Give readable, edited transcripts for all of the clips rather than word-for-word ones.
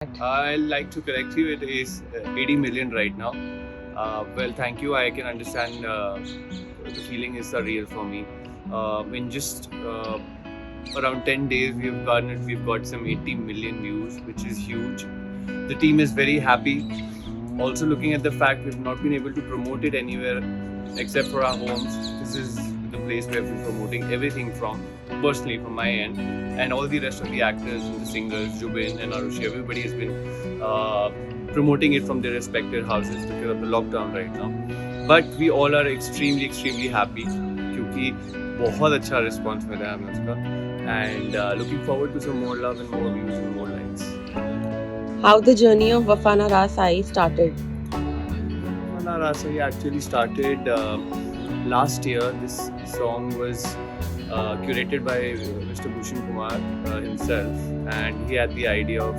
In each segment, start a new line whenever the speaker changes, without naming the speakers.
I'd like to correct you. It is 80 million right now. Well, thank you. I can understand the feeling is surreal for me. In just around 10 days, we've got some 80 million views, which is huge. The team is very happy. Also, looking at the fact we've not been able to promote it anywhere except for our homes. This is the place where we're promoting everything from, personally from my end, and all the rest of the actors and the singers, Jubin and Arushi, everybody has been promoting it from their respective houses because of the lockdown right now. But we all are extremely happy क्योंकि बहुत अच्छा response मिला है हमें उसका, and looking forward to some more love and more views and more likes.
How the journey of Wafana Rasai started?
Wafana Rasai actually started last year. This song was curated by Mr. Bhushan Kumar himself, and he had the idea of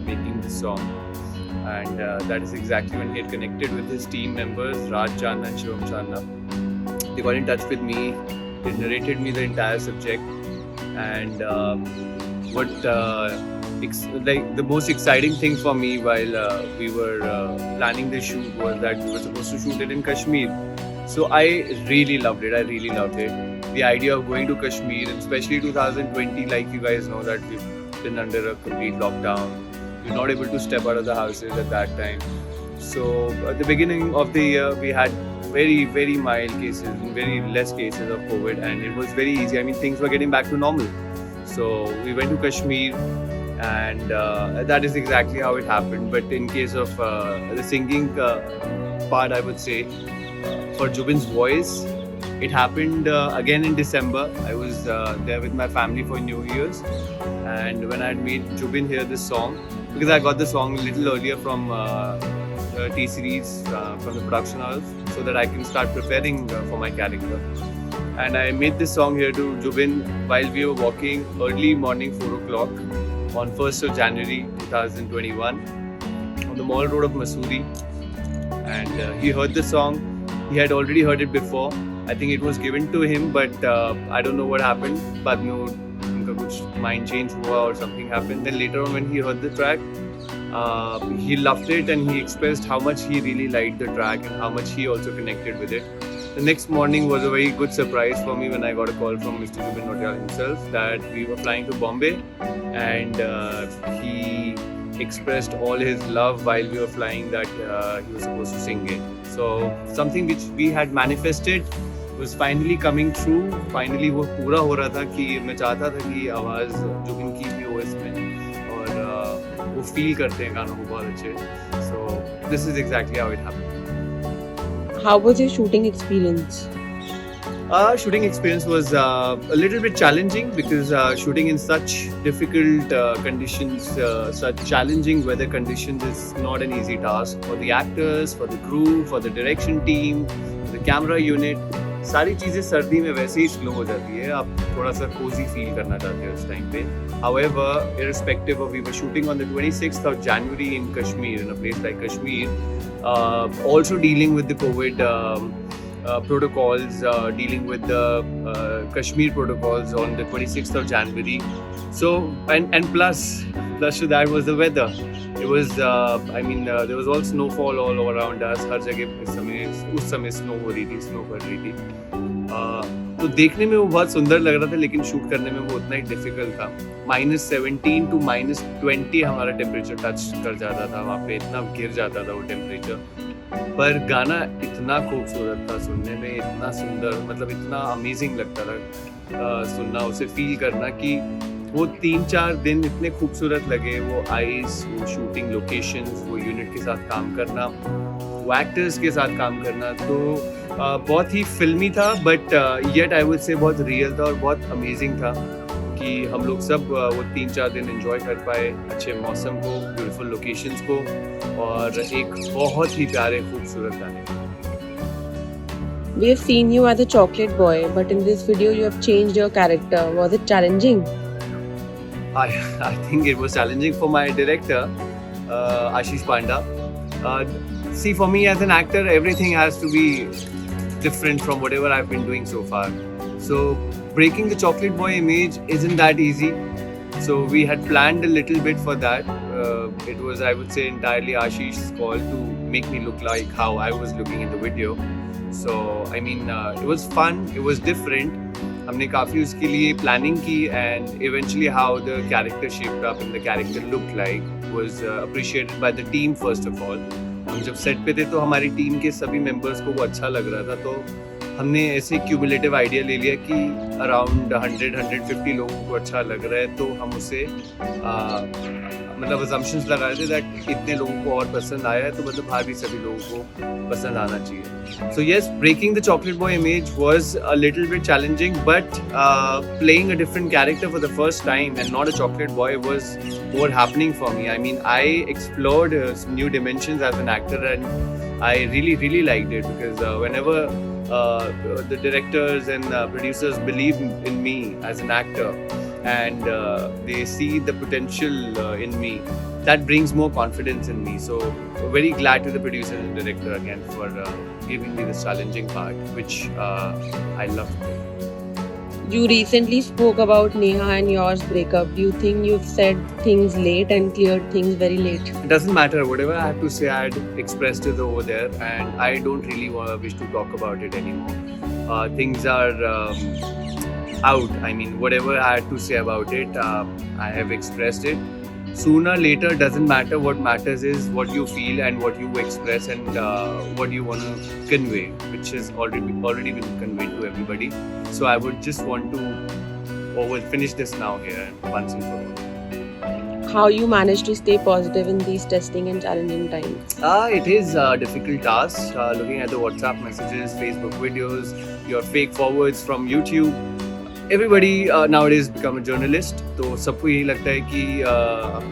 making this song. And that is exactly when he had connected with his team members, Raj Channa and Shivam Channa. They got in touch with me, they narrated me the entire subject, and like the most exciting thing for me while we were planning the shoot was that we were supposed to shoot it in Kashmir. So I really loved it. The idea of going to Kashmir, and especially 2020, like you guys know that we've been under a complete lockdown. We're not able to step out of the houses at that time. So at the beginning of the year, we had very mild cases and very less cases of COVID, and it was very easy. I mean, things were getting back to normal. So we went to Kashmir, and that is exactly how it happened. But in case of the singing part, I would say for Jubin's voice, it happened again in December. I was there with my family for New Year's, and when I had made Jubin hear this song, because I got the song a little earlier from T-Series, from the production house, so that I can start preparing for my character. And I made this song here to Jubin while we were walking early morning 4 o'clock on 1st of January 2021 on the Mall Road of Mussoorie. And he heard the song. He had already heard it before. I think it was given to him, but I don't know what happened. बाद में उनका कुछ mind change हुआ or something happened. Then later on when he heard the track, he loved it and he expressed how much he really liked the track and how much he also connected with it. The next morning was a very good surprise for me when I got a call from Mr. Jubin Nautiyal himself that we were flying to Bombay, and he expressed all his love while we were flying that he was supposed to sing it. So something which we had manifested was finally coming true. Finally वो पूरा हो रहा था कि मैं चाहता था कि आवाज़ जुबिन की भी हो इसमें, और वो फील करते हैं गानों को बहुत अच्छे. So this is exactly how it happened.
How was your shooting experience?
Shooting experience was a little bit challenging because shooting in such difficult conditions, such challenging weather conditions is not an easy task for the actors, for the crew, for the direction team, for the camera unit. सारी चीज़ें सर्दी में वैसे ही slow हो जाती है. आप थोड़ा सा कोजी फील करना चाहते हो उस टाइम पे. However, irrespective of, we were shooting on the 26th of January in Kashmir, in a place like Kashmir, also dealing with the COVID protocols, dealing with the Kashmir protocols on the 26th of January. So, and plus to that was the weather. It was, there was all snowfall all around us. हर जगह उस समय snow हो रही थी, snow पड़ रही थी. तो देखने में वो बहुत सुंदर लग रहा था, लेकिन शूट करने में वो उतना ही डिफिकल्ट था. -17 to -20 हमारा टेम्परेचर टच कर जाता था वहाँ पे, इतना गिर जाता था वो टेम्परेचर. पर गाना इतना खूबसूरत था सुनने में, इतना सुंदर, मतलब इतना अमेजिंग लगता था सुनना, उसे फील करना कि वो 3-4 दिन इतने खूबसूरत लगे. वो आइस, वो शूटिंग लोकेशंस, वो यूनिट के साथ काम करना, वो एक्टर्स के साथ काम करना, तो बहुत ही फिल्मी था. But yet I would say बहुत रियल था और बहुत अमेजिंग था कि हम लोग सब वो 3-4 दिन एंजॉय कर पाए अच्छे मौसम को, ब्यूटीफुल लोकेशंस को, और एक बहुत ही प्यारे खूबसूरत गाने.
We have seen you as a chocolate boy, but in this video you have changed your character. Was it challenging?
I think it was challenging for my director, Ashish Panda. See, for me as an actor, everything has to be different from whatever I've been doing so far. So breaking the chocolate boy image isn't that easy. So we had planned a little bit for that. it was, I would say, entirely Ashish's call to make me look like how I was looking in the video. So I mean, it was fun, it was different. हमने काफ़ी उसके लिए planning की, and eventually how the character shaped up and the character looked like was appreciated by the team first of all. हम जब set पे थे तो हमारी टीम के सभी मेंबर्स को वो अच्छा लग रहा था, तो हमने ऐसे क्यूमुलेटिव आइडिया ले लिया कि अराउंड 100-150 लोगों को अच्छा लग रहा है, तो हम उसे मतलब अजम्पशंस लगा रहे थे दैट इतने लोगों को और पसंद आया है, तो मतलब बाहर भी सभी लोगों को पसंद आना चाहिए. So yes, breaking the chocolate boy image was a little bit challenging, but playing a different character for the first time and not a chocolate boy was more happening for me. I mean, I explored some new dimensions as an actor, and I really liked it, because whenever the directors and producers believe in me as an actor, and they see the potential in me, that brings more confidence in me. So very glad to the producer and director again for giving me this challenging part, which I loved.
You recently spoke about Neha and yours breakup. Do you think you've said things late and cleared things very late?
It doesn't matter. Whatever I had to say, I had expressed it over there, and I don't really wish to talk about it anymore. Things are out. I mean, whatever I had to say about it, I have expressed it. Sooner, later, doesn't matter. What matters is what you feel and what you express, and what you want to convey, which has already been conveyed to everybody. So I would just want to finish this now here once and for all.
How you manage to stay positive in these testing and challenging times?
It is a difficult task. Looking at the WhatsApp messages, Facebook videos, your fake forwards from YouTube. Everybody nowadays become a journalist. तो सबको यही लगता है कि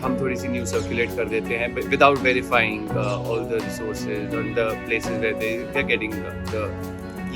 हम थोड़ी सी news circulate कर देते हैं without verifying all the resources and the places where they're getting the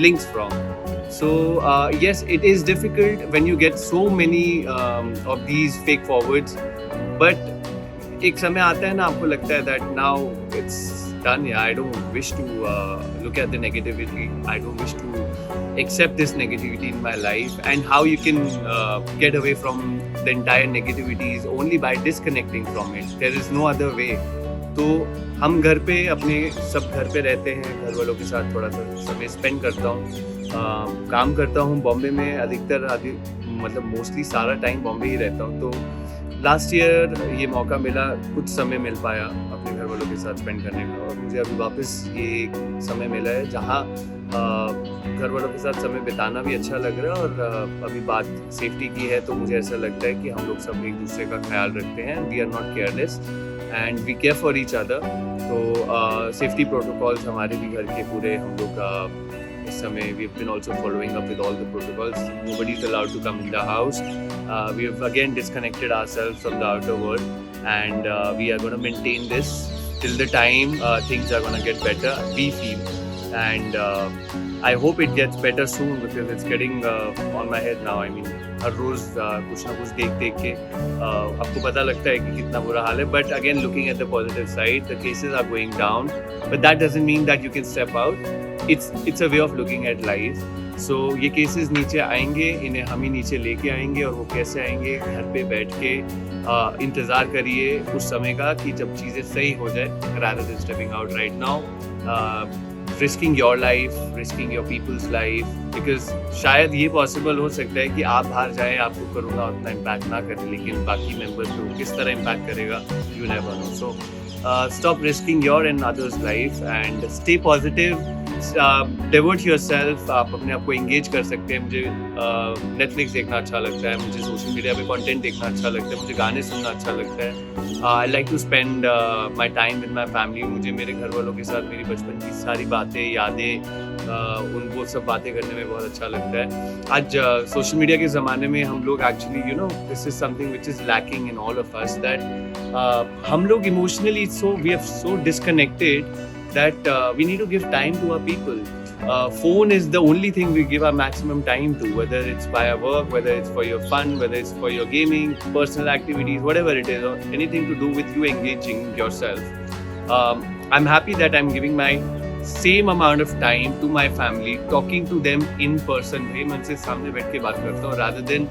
links from. So yes, it is difficult when you get so many of these fake forwards, but एक समय आता है ना, आपको लगता है that now it's done. Yeah, I don't wish to look at the negativity. I don't wish to accept this negativity in my life, and how you can get away from the entire negativity is only by disconnecting from it. There is no other way. तो हम घर पे अपने सब घर पे रहते हैं, घर वालों के साथ थोड़ा सा समय स्पेंड करता हूँ, काम करता हूँ बॉम्बे में, अधिकतर मतलब मोस्टली सारा टाइम बॉम्बे ही रहता हूँ. तो लास्ट ईयर ये मौका मिला, कुछ समय मिल पाया अपने घर वालों के साथ स्पेंड करने का, और मुझे अभी वापस ये समय मिला है जहाँ घर वालों के साथ समय बिताना भी अच्छा लग रहा है. और अभी बात सेफ्टी की है, तो मुझे ऐसा लगता है कि हम लोग सब एक दूसरे का ख्याल रखते हैं. We are not careless and we care for each other. तो सेफ्टी प्रोटोकॉल्स हमारे भी घर के पूरे हम लोग इस समय we have been also following up with all the protocols. Nobody is allowed to come in the house. We have again disconnected ourselves from the outer world, and we are going to maintain this till the time things are going to get better, we feel. And I hope it gets better soon, because it's getting on my head now. I mean, हर रोज कुछ ना कुछ देख के आपको पता लगता है कि कितना बुरा हाल है. But again, looking at the positive side, the cases are going down, but that doesn't mean that you can step out. It's a way of looking at life. So ये cases नीचे आएंगे, इन्हें हम ही नीचे लेके आएंगे, और वो कैसे आएंगे, घर पे बैठ के इंतज़ार करिए उस समय का कि जब चीज़ें सही हो जाए, rather than stepping out right now. Risking your life, risking your people's life, because शायद ये पॉसिबल हो सकता है कि आप बाहर जाएं, आपको कोरोना उतना इम्पैक्ट ना करे, लेकिन बाकी मेंबर्स को किस तरह इम्पैक्ट करेगा, you never know. So stop risking your and others' life and stay positive. Devote yourself. आप अपने आप को engage कर सकते हैं. मुझे Netflix देखना अच्छा लगता है, मुझे सोशल मीडिया पे कंटेंट देखना अच्छा लगता है, मुझे गाने सुनना अच्छा लगता है. I like to spend my time with my family. मुझे मेरे घर वालों के साथ मेरी बचपन की सारी बातें, यादें, उनको सब बातें करने में बहुत अच्छा लगता है. आज सोशल मीडिया के ज़माने में हम लोग actually this is something which is lacking in all of us, that हम लोग emotionally we are so disconnected that we need to give time to our people. Phone is the only thing we give our maximum time to, whether it's by our work, whether it's for your fun, whether it's for your gaming, personal activities, whatever it is, or anything to do with you engaging yourself. I'm happy that I'm giving my same amount of time to my family, talking to them in person. मैं उनसे सामने बैठ के बात करता हूँ, rather than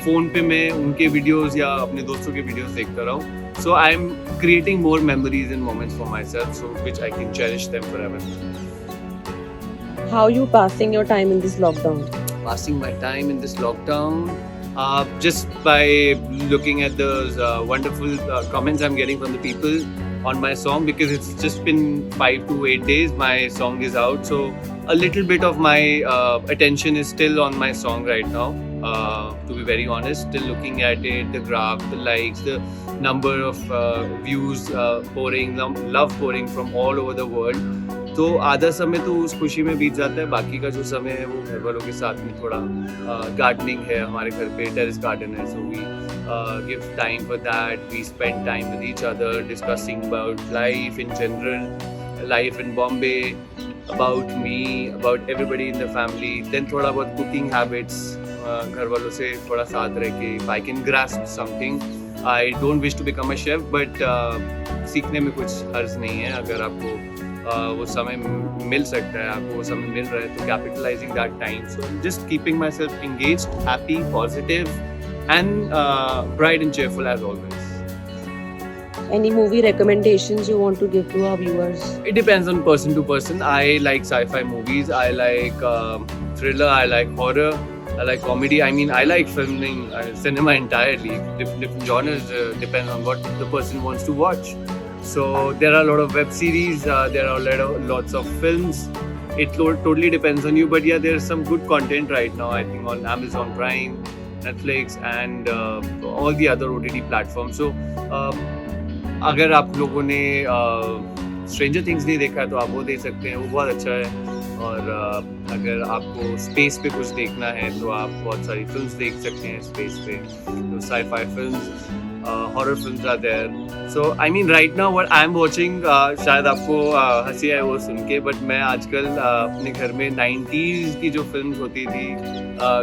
phone पे मैं उनके वीडियोस या अपने दोस्तों के वीडियोस देखता रहा हूँ. So I'm creating more memories and moments for myself, so which I can cherish them forever.
How you passing your time in this lockdown?
Passing my time in this lockdown, just by looking at those wonderful comments I'm getting from the people on my song, because it's just been 5 to 8 days my song is out, so a little bit of my attention is still on my song right now, to be very honest. Still looking at it, the graph, the likes, the number of views pouring, love pouring from all over the world. तो आधा समय तो उस खुशी में बीत जाता है, बाकी का जो समय है वो घर वालों के साथ में थोड़ा गार्डनिंग है, हमारे घर पे टेरेस गार्डन है, so we give time for that, we spend time with each other discussing about life in general, life in Bombay, about me, about everybody in the family. Then थोड़ा बहुत कुकिंग हैबिट्स, घर वालों से थोड़ा साथ रह के if I can grasp something. I don't wish to become a chef, but सीखने में कुछ हर्ज नहीं है. अगर आपको वो समय मिल सकता है, आपको वो समय मिल रहा है, तो capitalising that time. So just keeping my self engaged, happy, positive and bright and cheerful as always.
Any movie recommendations you want to give to our viewers?
It depends on person to person. I like sci-fi movies, I like thriller, I like horror, I like comedy. I mean, I like filming cinema entirely. Different genres, depends on what the person wants to watch. So there are a lot of web series, there are lots of films. It totally depends on you. But yeah, there's some good content right now, I think, on Amazon Prime, Netflix, and all the other OTT platforms. So अगर आप लोगों ने stranger things नहीं देखा है तो आप वो देख सकते हैं, वो बहुत अच्छा है. और अगर आपको स्पेस पे कुछ देखना है तो आप बहुत सारी फिल्म्स देख सकते हैं स्पेस पे. तो sci-fi films, horror films are there. So I mean right now what I'm watching, शायद आपको हंसी आए वो सुन के, बट मैं आजकल अपने घर में 90s की जो फिल्म्स होती थी,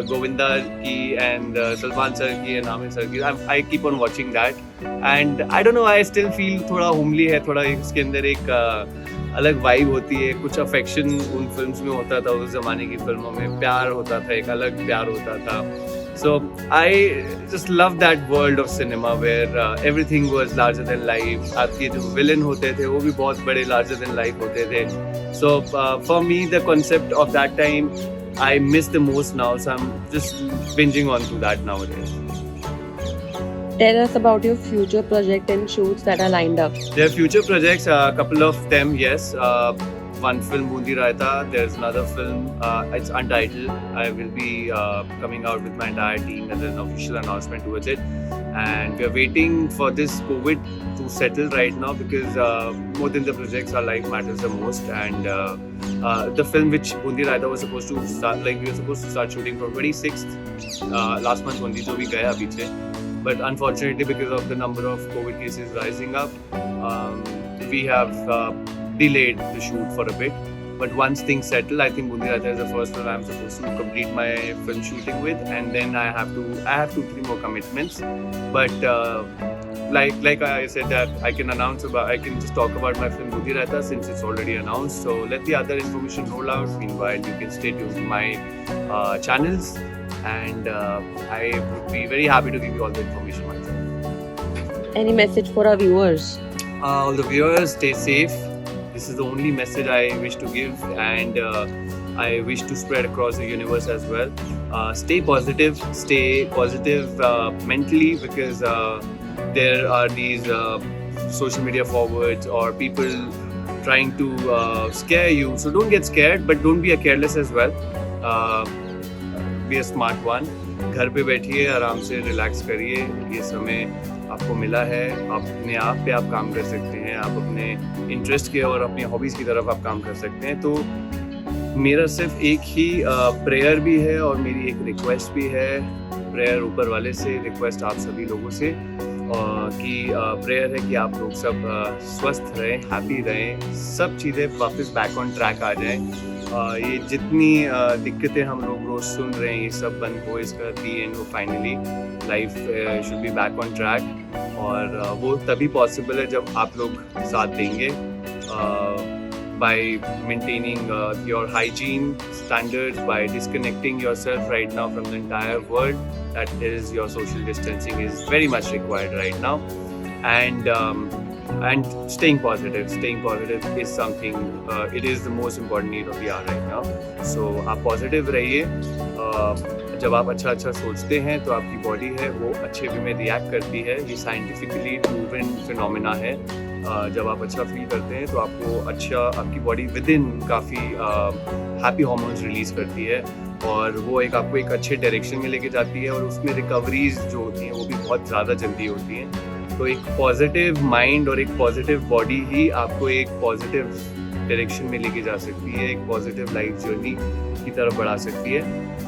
गोविंदा की एंड सलमान सर की एंड आमिर सर की, I keep on watching that. And I don't know, I still feel थोड़ा होमली है, थोड़ा इसके अंदर एक अलग वाइब होती है, कुछ अफेक्शन उन फिल्म्स में होता था. उस ज़माने की फिल्मों में प्यार होता था, एक अलग प्यार होता था. So I just love that world of cinema where everything was larger than life. आपके जो villain होते थे वो भी बहुत बड़े larger than life होते थे. So for me the concept of that time I miss the most now. So I'm just binging on to that nowadays.
Tell us about your future project and shoots that are lined up.
There are future projects, a couple of them, yes. One film, Bundi Raita. There's another film, it's untitled. I will be coming out with my entire team as an official announcement towards it. And we are waiting for this COVID to settle right now, because more than the projects, our life matters the most. And the film which Bundi Raita was supposed to start, like we were supposed to start shooting from 26th, last month only, so we gaya piche. But unfortunately, because of the number of COVID cases rising up, we have delayed the shoot for a bit. But once things settle, I think Bundi Raita is the first film I'm supposed to complete my film shooting with, and then I have 2-3 more commitments. But like I said, that I can just talk about my film Bundi Raita since it's already announced. So let the other information roll out. Meanwhile, you can stay tuned to my channels, and I would be very happy to give you all the information myself.
Any message for our viewers?
All the viewers, stay safe. This is the only message I wish to give, and I wish to spread across the universe as well. Stay positive mentally, because there are these social media forwards or people trying to scare you. So don't get scared, but don't be a careless as well. Be a smart one. घर पे बैठिए, आराम से relax करिए. ये समय आपको मिला है, आप अपने आप पे आप काम कर सकते हैं, आप अपने इंटरेस्ट के और अपनी हॉबीज़ की तरफ आप काम कर सकते हैं. तो मेरा सिर्फ एक ही प्रेयर भी है और मेरी एक रिक्वेस्ट भी है. प्रेयर ऊपर वाले से, रिक्वेस्ट आप सभी लोगों से, कि प्रेयर है कि आप लोग सब स्वस्थ रहें, हैप्पी रहें, सब चीज़ें वापस बैक ऑन ट्रैक आ जाएं. ये जितनी दिक्कतें हम लोग रोज़ सुन रहे हैं, ये सब बंद हो, इसका दी एंड हो. Finally life should be back on track, और वो तभी पॉसिबल है जब आप लोग साथ देंगे, by maintaining your hygiene standards, by disconnecting yourself right now from the entire world. That is, your social distancing is very much required right now. and staying positive. Staying positive is something, it is the most important need of the hour right now. So आप positive रहिए. जब आप अच्छा सोचते हैं तो आपकी body है वो अच्छे वे में रिएक्ट करती है. ये साइंटिफिकली प्रूवन फिनोमेना है. जब आप अच्छा फील करते हैं तो आपकी बॉडी विद इन काफ़ी हैप्पी हार्मोन्स रिलीज़ करती है और वो आपको एक अच्छे डायरेक्शन में लेके जाती है और उसमें रिकवरीज जो होती हैं वो भी बहुत ज़्यादा जल्दी होती हैं. तो एक पॉजिटिव माइंड और एक पॉजिटिव बॉडी ही आपको एक पॉजिटिव डायरेक्शन में लेके जा सकती है, एक पॉजिटिव लाइफ जर्नी की तरफ बढ़ा सकती है.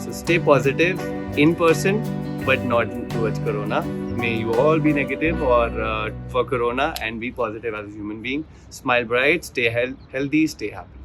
So stay positive in person but not towards corona. May you all be negative or for corona and be positive as a human being. Smile bright, stay healthy, stay happy.